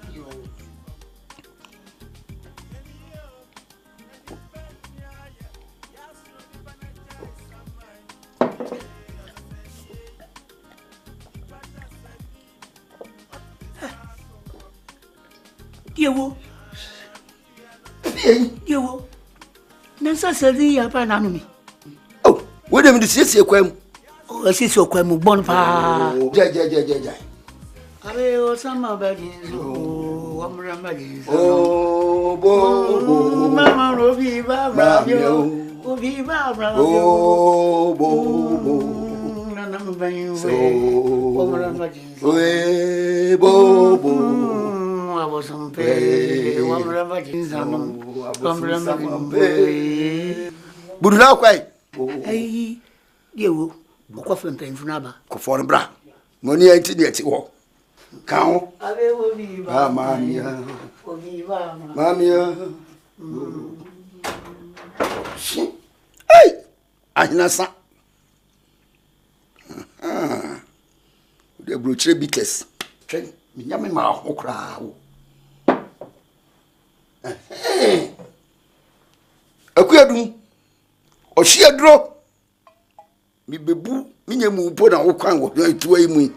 Yewo. Nansa sadi ya pa nanu mi. Oh, wede mi do siesie kwam. Sisi okwa mu bon pa. Ja. Abe o sama badizo, amra badizo. Oh, bo. Mama robi ba bravio. Obi ba bravio. Oh, bo. Nana mbanyu. Amra badizo. We bo. Abo sampe. Amra badizo. Amra badizo. Budu na kwai. Ai, Yewo. Boko fempen funaba. Ko for bra. Moni anti de ti wo. Kan ho. Abe obi ba. Mamia. Obi ba. Mamia. Hey! Ahinasa. De brochre bites. Twen, mi nyame ma ho kra wo. Akuyadum. Ohyiaduro. Mi bebu mi nyemu bo na wo kwan wo tuwa yi mu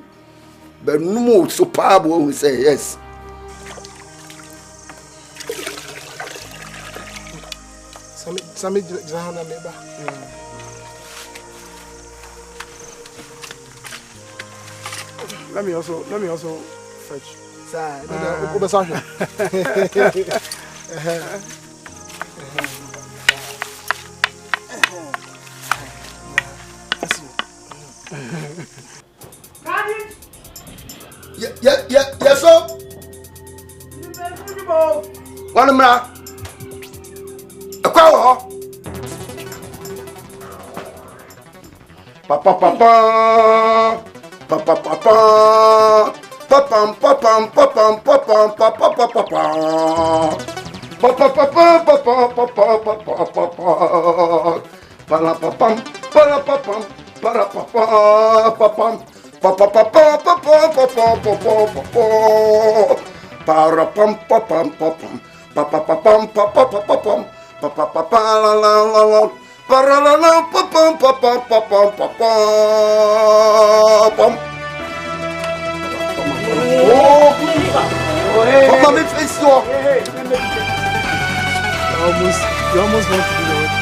be numu so pa bo hu say yes Sami jahana meba let me also fetch Sa o be sa hwe Yes, sir. One minute. A cow. Papa. You almost want to do the work.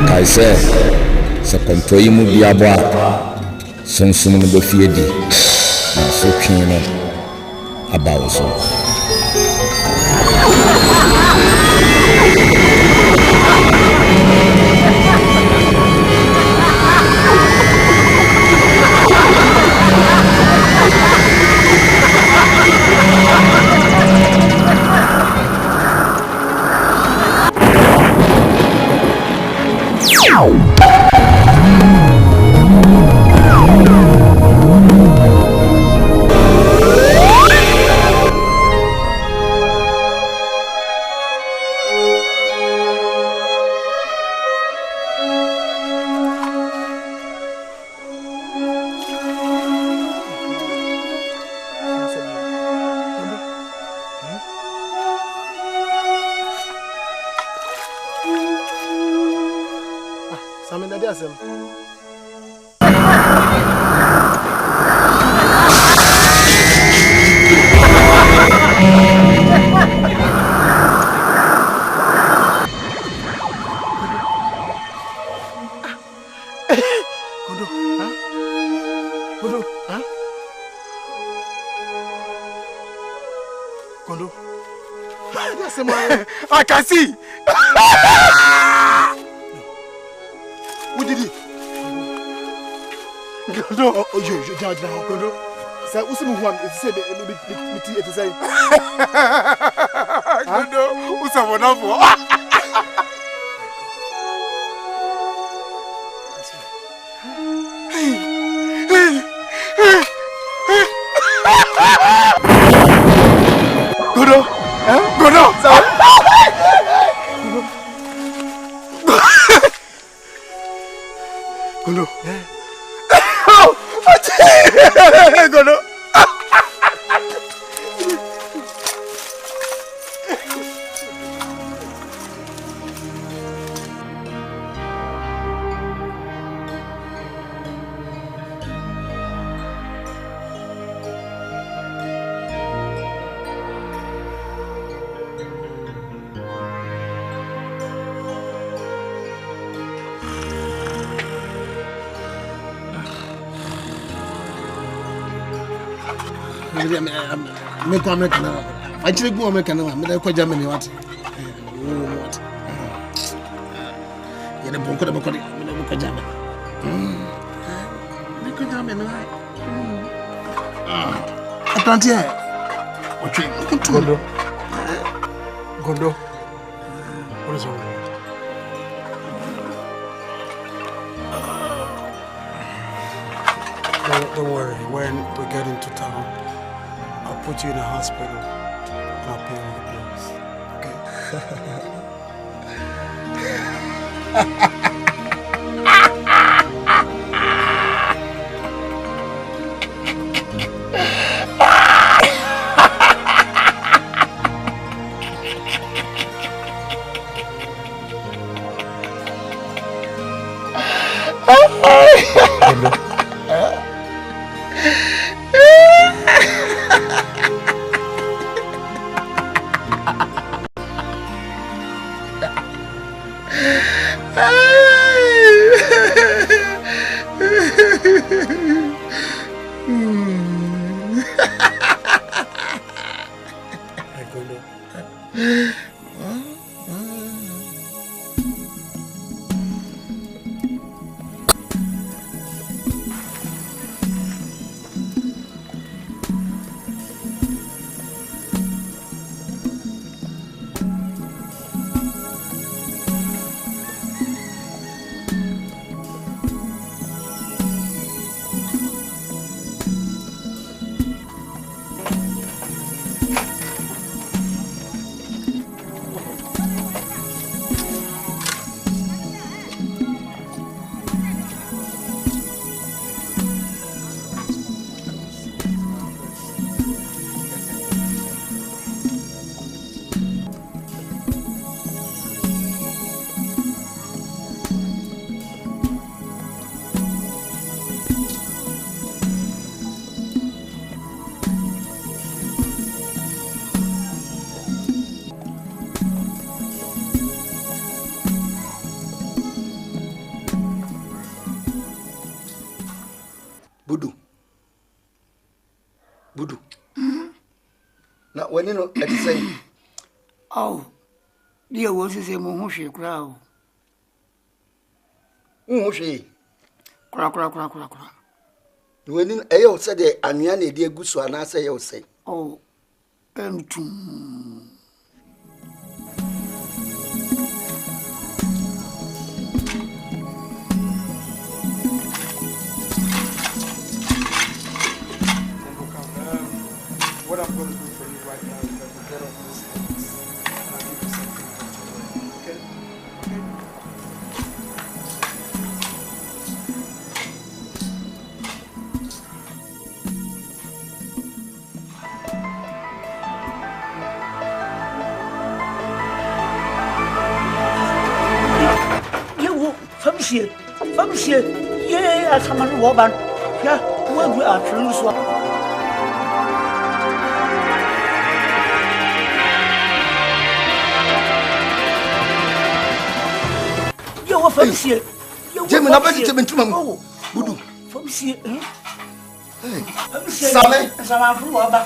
I say, so control you move your boy. Some be fear. so keen about us. I can see. What did he? No, oh, you judge now. Kondo. Say, who's the one? It's say, it's say. Kondo, who's the one of? Kondo, Kondo, sorry. Kondo. Kondo. Me Kwame kana actually go America na me dey ko Germany what what ya dey bonko dey me ko Germany me ko Germany atlanti e o twi gondo what is wrong? Don't worry, when we get into town, I'll put you in a hospital and I'll pay all the bills, Budu. Na wani no at the same. Oh, dear was a mohushi crowd. She. Crack. When Ayo said, Aniane, dear Gusso, and I say, you'll say, oh, what I'm going to do for you right now is that we get off this things and I'll give you something to enjoy. Famsier, yeah, someone woman. Yeah, where we are friends. You're Famsier. Jimmy, I'm going to Budu. Famsier, eh? Same. Some from Waba.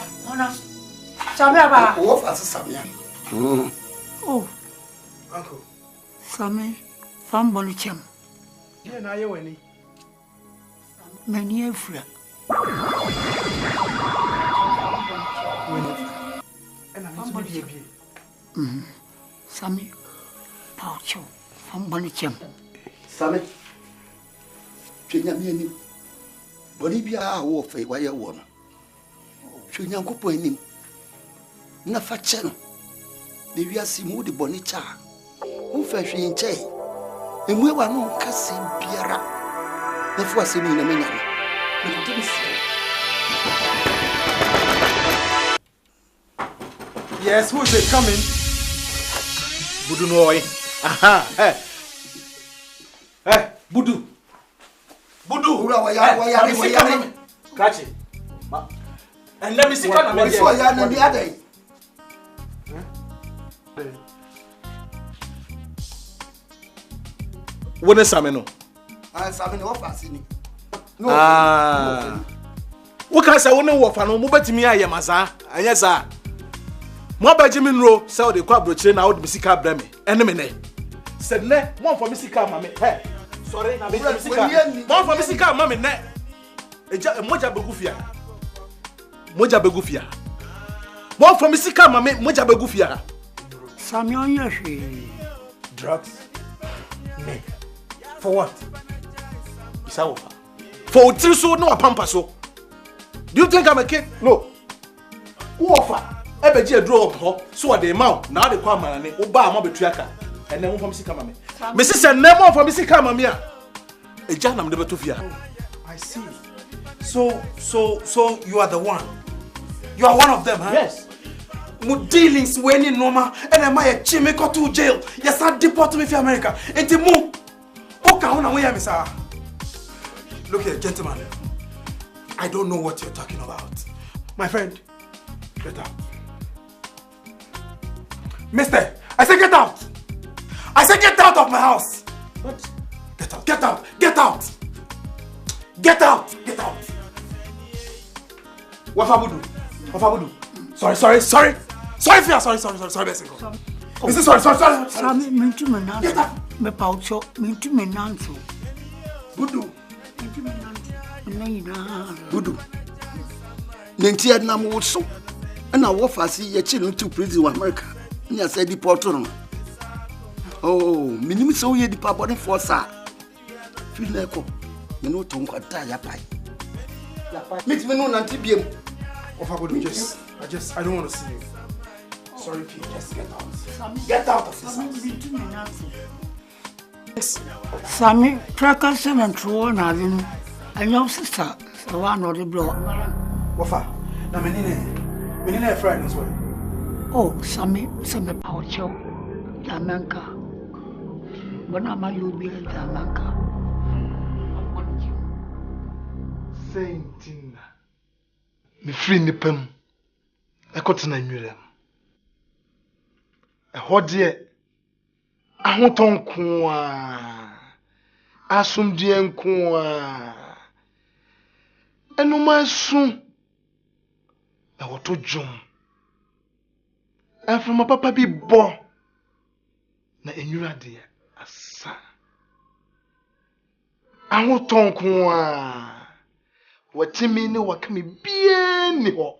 Samia. What was Samia? Oh, Uncle. Sammy, from Bonichem. Yeah, now you're winning. Many Afra. And I'm going to be. Sammy, Paucho, from Bonichem. Sammy. Chinyamini. Bolivia, wolf, a wire woman. Chunyango point him. Nafa channel. The Viasi Moody Bonicha. Who fresh in Jay. And we were no Cassim Pierra. The first in a minute. Yes, who is it coming? Budu Noy. Aha. Hey, Budu. Catch it. And let me see what I'm doing. What is Samino? Samino, what fascinating. What can I say? One of no move to me. I am Ansah. Yes, sir. More Benjamin Rowe sell the crab routine out the Missika Bremy. Enemy. Said, ne, one for Missika, mammy. Hey, sorry, I'm Missika. One for Missika, mammy, ne. A Moja Begufia. One for Missika, mammy, Moja Begufia. Samuel Yashi. Drugs? Me. For what? For Triso, no a pampaso. Do you think I'm a kid? No. Who offer? Ebeji draw up so the amount. Now the Kwame and Oba mo betuaka. And then one from Missika mammy. Mrs. and never from Missika mammy. A janam de betufia. I see. So you are the one. You are one of them, huh? Yes. Mo dealings when in normal and am I a chimney go to jail? Yes, I deport me to America. Enti mo. Okay, I sir. Look here, gentlemen. I don't know what you're talking about. My friend, get out. Mister, I say get out. I say get out of my house. What? Get out. Wafabudu. Sorry, Bessico. Sorry. Sammy, me Paucho, me Nanto. Budu. Nentia nam woso. And I wolf I see your children to prison in America. Nya said deport on. Oh, minimum so ye depart body for sa. Feel neko. Me no tonko die pai. Meet me no nantibiem. Wafabudu, I don't want to see you. Sorry, Pete, just get out of this house. Sammy, crackers and true and having a young sister, so one or the blow. Wafa, na menine friend as well. Oh, Sammy, Paucho, Yamanka. When am I you be Yamanka? Saintin. Me free nipem. I got in a museum. A hot dear. I want on kwa. Asum kwa. And no man soon. na woto dwom afro ma papa bi bɔ na enwura de asa ahoton ko a watimi ne wakame bie ni ho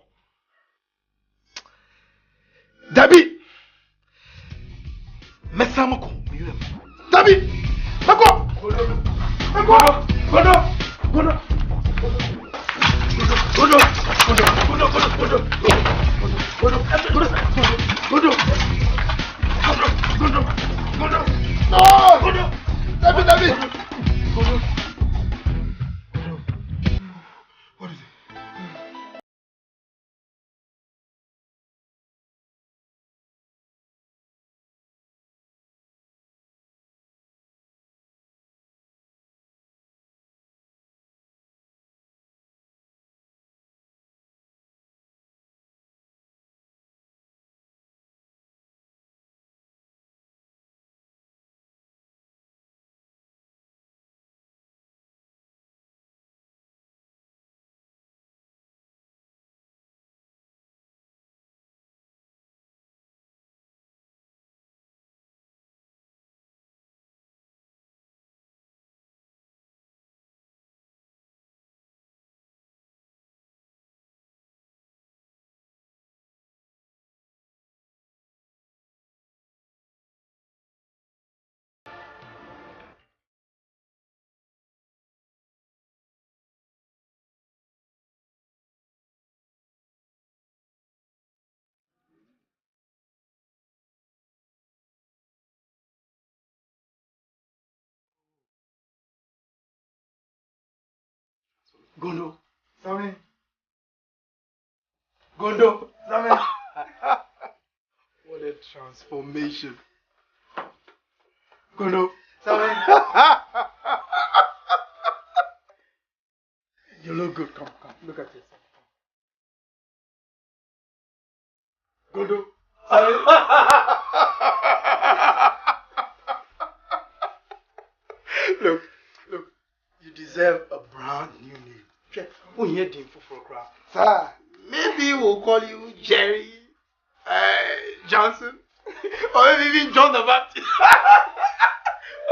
dabi mesamako miyure dabi mako godo Gondo, Sami. Gondo, Sami. What a transformation. Gondo, Sami. You look good. Come. Look at yourself. Gondo, Sami. Look. You deserve a brand new name. Sir, maybe we'll call you Jerry Johnson, or maybe even John the Baptist.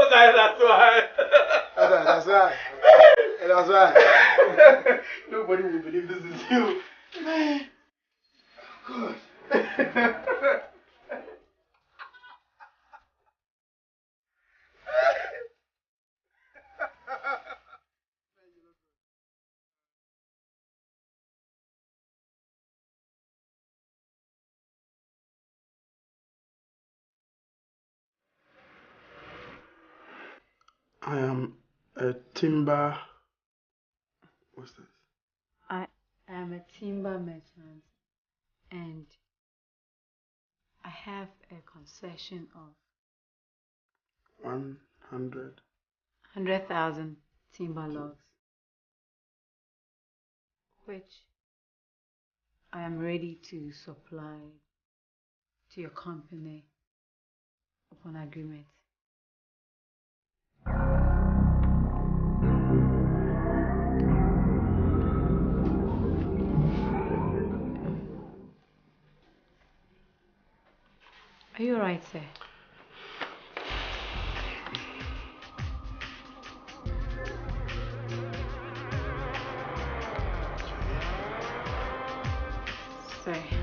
Okay, that's right. That's right. Nobody will believe this is you. Man, good. I am a timber. What's this? I am a timber merchant, and I have a concession of 100,000 timber logs, which I am ready to supply to your company upon agreement. Are you alright, sir? Sorry.